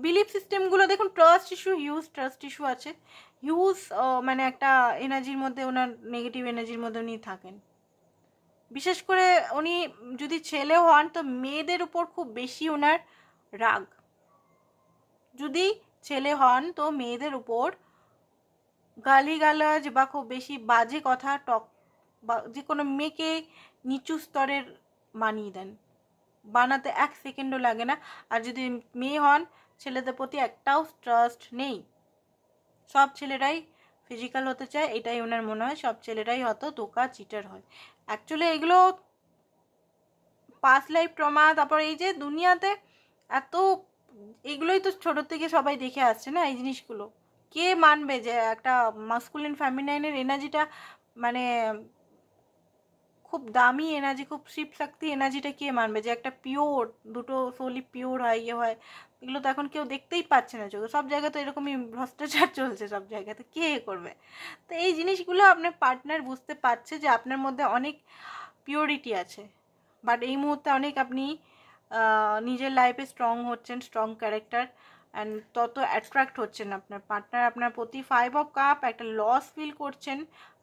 বিলিফ সিস্টেমগুলো দেখুন, ট্রাস্ট ইস্যু আছে, মানে একটা এনার্জির মধ্যে, ওনার নেগেটিভ এনার্জির মধ্যে উনি থাকেন। বিশেষ করে উনি যদি ছেলে হন তো মেয়েদের উপর খুব বেশি ওনার রাগ, যদি ছেলে হন তো মেয়েদের উপর গালিগালাজ বা খুব বেশি বাজে কথা বা যে কোনো মেয়েকে নিচু স্তরের বানিয়ে দেন, বানাতে 1 সেকেন্ডও লাগে না। আর যদি মেয়ে হন, ছেলেদের প্রতি একটাও ট্রাস্ট নেই, সব ছেলেরাই ফিজিক্যাল হতে চায়, এটাই ওনার মনে হয়, সব ছেলেরাই হয়তো ধোকা চিটার হয়। অ্যাকচুয়ালি এগুলো পাস্ট লাইফ ট্রমা, তারপর এই যে দুনিয়াতে এত, এগুলোই তো ছোট থেকে সবাই দেখে আসছে না এই জিনিসগুলো। কে মানবে যে একটা মাস্কুলিন ফেমিনাইনের এনার্জিটা মানে খুব দামি এনার্জি, খুব শিব শক্তি এনার্জিটা কে মানবে, যে একটা পিওর, দুটো সোলই পিওর হয়, হয়, এগুলো তো এখন কেউ দেখতেই পাচ্ছে না চোখে। সব জায়গায় তো এরকমই ভ্রষ্টাচার চলছে, সব জায়গাতে কে করবে? তো এই জিনিসগুলো আপনার পার্টনার বুঝতে পারছে যে আপনার মধ্যে অনেক পিওরিটি আছে, বাট এই মুহূর্তে অনেক আপনি নিজের লাইফে স্ট্রং হচ্ছেন, স্ট্রং ক্যারেক্টার, অ্যান্ড তত অ্যাট্রাক্ট হচ্ছেন আপনার পার্টনার আপনার প্রতি। 5 অফ কাপ, একটা লস ফিল করছেন,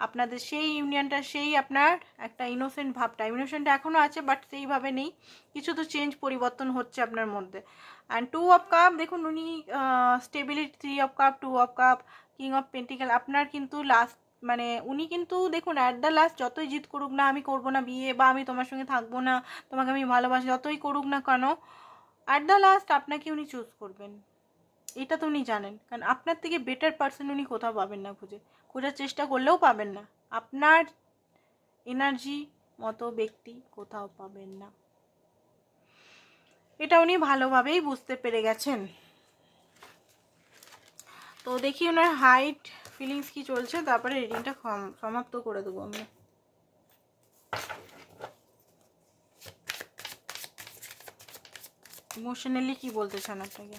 আপনাদের সেই ইউনিয়নটা, সেই আপনার একটা ইনোসেন্ট ভাবটা, ইনোসেন্ট এখনও আছে বাট সেইভাবে নেই, কিছু তো চেঞ্জ পরিবর্তন হচ্ছে আপনার মধ্যে। অ্যান্ড 2 অফ কাপ, দেখুন উনি stability, 3 of cup, 2 of cup, king of pentacles, আপনার কিন্তু লাস্ট মানে উনি কিন্তু দেখুন অ্যাট দ্য লাস্ট যতই জিদ করুক না আমি করবো না বিয়ে, বা আমি তোমার সঙ্গে থাকবো না, তোমাকে আমি ভালোবাসি, যতই করুক না কেন, অ্যাট দ্য লাস্ট আপনাকে উনি চুজ করবেন, এটা তো উনি জানেন। কারণ আপনার থেকে বেটার পার্সন উনি কোথাও পাবেন না, খোঁজার চেষ্টা করলেও পাবেন না, আপনার এনার্জি মতো ব্যক্তি কোথাও পাবেন না, এটা উনি ভালোভাবেই বুঝতে পেরে গেছেন। তো দেখি ওনার হাইট ফিলিংস কি চলছে, তারপরে রিডিংটা সমাপ্ত করে দেবো আমরা। ইমোশনালি কি বলতে চান আপনাকে?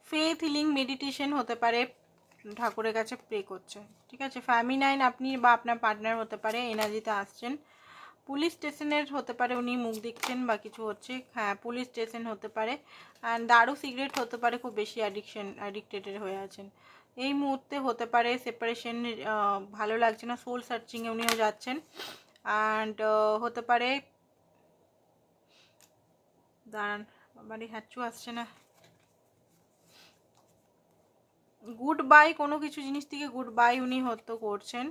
ফেথ হিলিং মেডিটেশন হতে পারে, ঠাকুরের কাছে প্রে করছে, ঠিক আছে। ফ্যামিনাইন আপনি বা আপনার পার্টনার হতে পারে, এনার্জিতে আসছেন। পুলিশ স্টেশনের হতে পারে, উনি মুখ দেখছেন বা কিছু হচ্ছে, হ্যাঁ পুলিশ স্টেশন হতে পারে। অ্যান্ড দারু সিগারেট হতে পারে, খুব বেশি অ্যাডিক্টেড হয়ে আছেন এই মুহূর্তে। হতে পারে সেপারেশন, ভালো লাগছে না, সোল সার্চিংয়ে উনিও যাচ্ছেন। অ্যান্ড হতে পারে, দাঁড়ান বাড়ি হ্যাচু আসছে না, গুড বাই, কোনো কিছু জিনিস থেকে গুড বাই উনি হয়তো করছেন।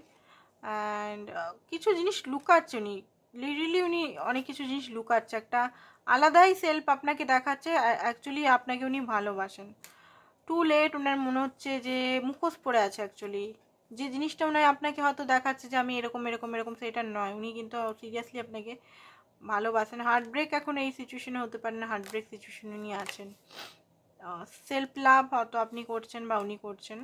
অ্যান্ড কিছু জিনিস লুকাচ্ছে উনি, লিটারালি উনি অনেক কিছু জিনিস লুকাচ্ছে, একটা আলাদাই সেলফ আপনাকে দেখাচ্ছে। অ্যাকচুয়ালি আপনাকে উনি ভালোবাসেন। টু লেট, ওনার মনে হচ্ছে যে মুখোশ পড়ে আছে অ্যাকচুয়ালি। যে জিনিসটা উনি আপনাকে হয়তো দেখাচ্ছে যে আমি এরকম এরকম এরকম, সেটা নয়, উনি কিন্তু সিরিয়াসলি আপনাকে ভালোবাসেন। হার্ট ব্রেক এখন এই সিচুয়েশনে হতে পারে না, হার্ট ব্রেক সিচুয়েশনে উনি আছেন। সেলফ লাভ হয়তো আপনি করছেন বা উনি করছেন।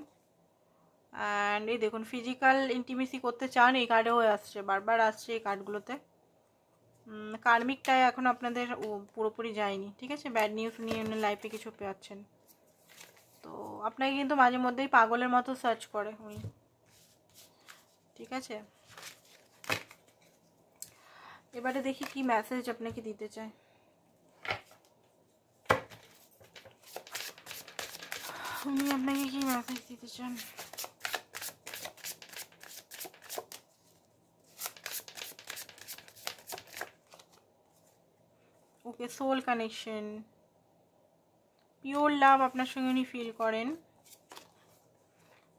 অ্যান্ড এই দেখুন, ফিজিক্যাল ইন্টিমেসি করতে চান, এই কার্ডেও আসছে, বারবার আসছে এই কার্ডগুলোতে। কার্মিকটাই এখন আপনাদের পুরোপুরি যায়নি, ঠিক আছে। ব্যাড নিউজ নিয়ে লাইফে কিছু পাচ্ছেন, তো আপনাকে কিন্তু মাঝে মধ্যেই পাগলের মতো সার্চ করে উনি, ঠিক আছে। এবারে দেখি কি মেসেজ আপনাকে দিতে চায়। উনি আপনাকে কি মেসেজ দিতে চান? ওকে, সোল কানেকশন, পিওর লাভ আপনার সঙ্গে উনি ফিল করেন।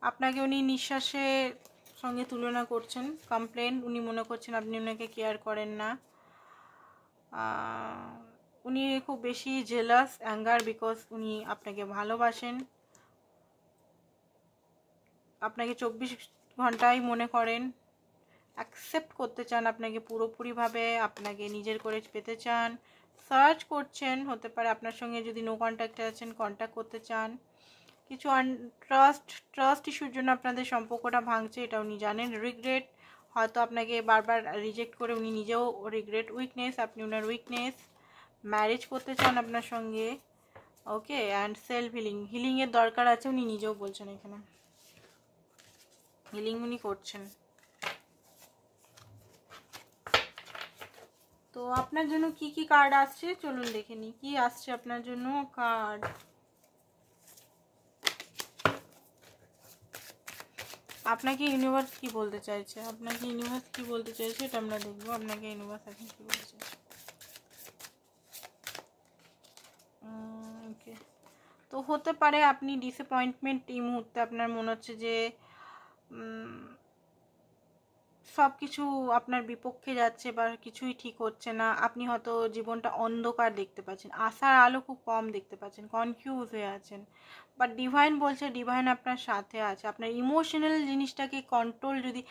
আপনাকে উনি নিঃশ্বাসের সঙ্গে তুলনা করছেন, কমপ্লেন, উনি মনে করছেন আপনি ওনাকে কেয়ার করেন না। উনি খুব বেশি জেলাস, অ্যাঙ্গার, বিকজ উনি আপনাকে ভালোবাসেন, আপনাকে 24 ঘন্টায় মনে করেন, অ্যাকসেপ্ট করতে চান আপনাকে পুরোপুরিভাবে, আপনাকে নিজের করে পেতে চান, সার্চ করছেন। হতে পারে আপনার সঙ্গে যদি নো কন্ট্যাক্টে আছেন, কন্ট্যাক্ট করতে চান। কিছু ট্রাস্ট ইস্যুর জন্য আপনাদের সম্পর্কটা ভাঙছে, এটা উনি জানেন। রিগ্রেট, হয়তো আপনাকে বারবার রিজেক্ট করে উনি নিজেও রিগ্রেট। উইকনেস, আপনি ওনার উইকনেস। ম্যারেজ করতে চান আপনার সঙ্গে, ওকে। অ্যান্ড সেলফ হিলিং, হিলিংয়ের দরকার আছে, উনি নিজেও বলছেন এখানে হিলিং উনি করছেন। তো আপনার জন্য কি কি কার্ড আসছে চলুন দেখে নিই, কি আসছে আপনার জন্য কার্ড। আপনাকে ইউনিভার্স কি বলতে চাইছে, আপনাকে ইউনিভার্স কি বলতে চাইছে এটা আমরা দেখবো। আপনাকে ইউনিভার্স এখন কি বলতে চাইছে। ওকে, তো হতে পারে আপনি ডিসঅ্যাপয়েন্টমেন্ট, এই মুহূর্তে আপনার মনে হচ্ছে যে সব কিছু আপনার বিপক্ষে যাচ্ছে বা কিছুই ঠিক হচ্ছে না। আপনি হয়তো জীবনটা অন্ধকার দেখতে পাচ্ছেন, আশার আলো খুব কম দেখতে পাচ্ছেন, কনফিউজ হয়ে আছেন। বাট ডিভাইন বলছে, ডিভাইন আপনার সাথে আছে। আপনার ইমোশনাল জিনিসটাকে কন্ট্রোল, যদি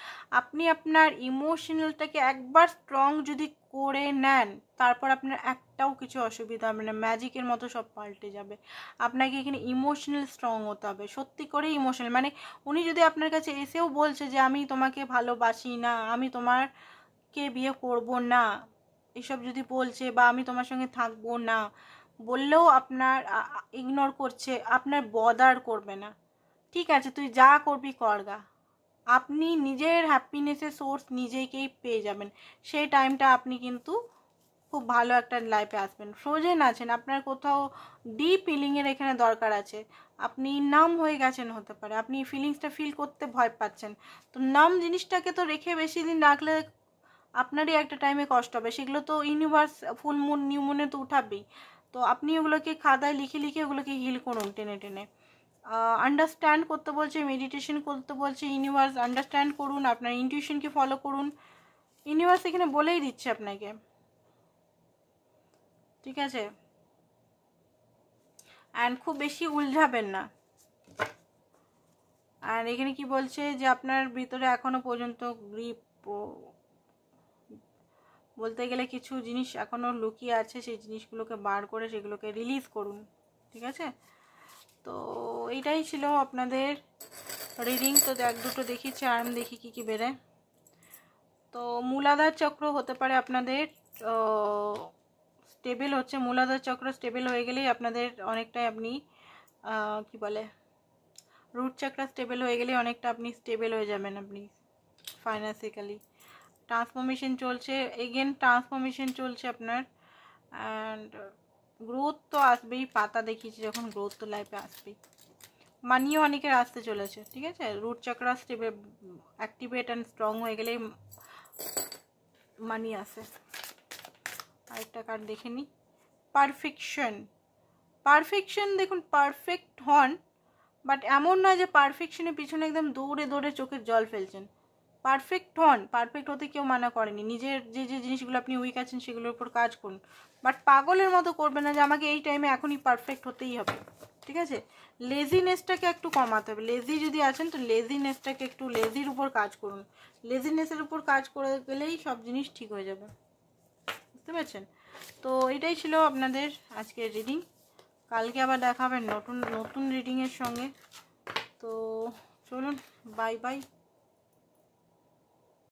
আপনি আপনার ইমোশনালটাকে একবার স্ট্রং যদি করে নেন, তারপর আপনার একটাও কিছু অসুবিধা হবে না, ম্যাজিকের মতো সব পাল্টে যাবে। আপনাকে এখানে ইমোশনাল স্ট্রং হতে হবে, সত্যি করে ইমোশনাল। মানে উনি যদি আপনার কাছে এসেও বলছে যে আমি তোমাকে ভালোবাসি না, আমি তোমারকে বিয়ে করব না, এসব যদি বলছে, বা আমি তোমার সঙ্গে থাকবো না বললেও আপনার ইগনোর করছে, আপনার বদার করবে না, ঠিক আছে তুই যা করবি করগা, আপনি নিজের হ্যাপিনেসের সোর্স নিজেকেই পেয়ে যাবেন। সেই টাইমটা আপনি কিন্তু খুব ভালো একটা লাইফে আসবেন। ফ্রোজেন আছেন, আপনার কোথাও ডিপ ফিলিংয়ের এখানে দরকার আছে, আপনি নাম হয়ে গেছেন, হতে পারে আপনি ফিলিংসটা ফিল করতে ভয় পাচ্ছেন। তো নাম জিনিসটাকে তো রেখে বেশি দিন রাখলে আপনারই একটা টাইমে কষ্ট হবে, সেগুলো তো ইউনিভার্স ফুল মুন নিউ মুনে তো উঠাবেই। তো আপনি ওগুলোকে খাতায় লিখে লিখে ওগুলোকে হিল করুন টেনে টেনে। আন্ডারস্ট্যান্ড করতে বলছে, মেডিটেশন করতে বলছে ইউনিভার্স, আন্ডারস্ট্যান্ড করুন, আপনার ইনটিউশনকে ফলো করুন, ইউনিভার্স এখানে বলেই দিচ্ছে আপনাকে, ঠিক আছে। অ্যান্ড খুব বেশি উলঝাবেন না। আর এখানে কি বলছে যে আপনার ভিতরে এখনো পর্যন্ত গ্রিপ বলতে গেলে কিছু জিনিস এখনও লুকিয়ে আছে, সেই জিনিসগুলোকে বার করে সেগুলোকে রিলিজ করুন, ঠিক আছে? তো এইটাই ছিল আপনাদের রিডিং। তো এক দুটো দেখি, চার্ম দেখি কী কী বেরোয়। তো মূলাধার চক্র হতে পারে আপনাদের স্টেবল হচ্ছে। মূলাধার চক্র স্টেবল হয়ে গেলেই আপনাদের অনেকটাই আপনি কি বলে, রুট চক্র স্টেবল হয়ে গেলেই অনেকটা আপনি স্টেবল হয়ে যাবেন আপনি ফাইন্যান্সিক্যালি। ট্রান্সফরমেশন চলছে, এগেন ট্রান্সফরমেশন চলছে আপনার। অ্যান্ড গ্রোথ তো আসবেই, পাতা দেখিয়েছি যখন, গ্রোথ তো লাইফে আসবেই। মানিও অনেকের আসতে চলেছে, ঠিক আছে? রুট চক্র স্টেবল অ্যাক্টিভেট অ্যান্ড স্ট্রং হয়ে গেলেই মানি আসে। আরেকটা কার্ড দেখে নিই, পারফেকশন। পারফেকশন দেখুন, পারফেক্ট হন, বাট এমন নয় যে পারফেকশনের পিছনে একদম দৌড়ে দৌড়ে চোখের জল ফেলছেন। পারফেক্ট হন, পারফেক্ট হতে কেউ মানা করেনি। নিজের যে যে জিনিসগুলো আপনি উইক আছেন সেগুলোর উপর কাজ করুন, বাট পাগলের মতো করবেন না যে আমাকে এই টাইমে এখনই পারফেক্ট হতেই হবে, ঠিক আছে? লেজিনেসটাকে একটু কমাতে হবে। লেজি যদি আছেন তো লেজিনেসটাকে একটু, লেজির উপর কাজ করুন। লেজিনেসের উপর কাজ করে গেলেই সব জিনিস ঠিক হয়ে যাবে, বুঝতে পারছেন? তো এটাই ছিল আপনাদের আজকের রিডিং। কালকে আবার দেখা হবে নতুন নতুন রিডিংয়ের সঙ্গে। তো চলুন, বাই বাই।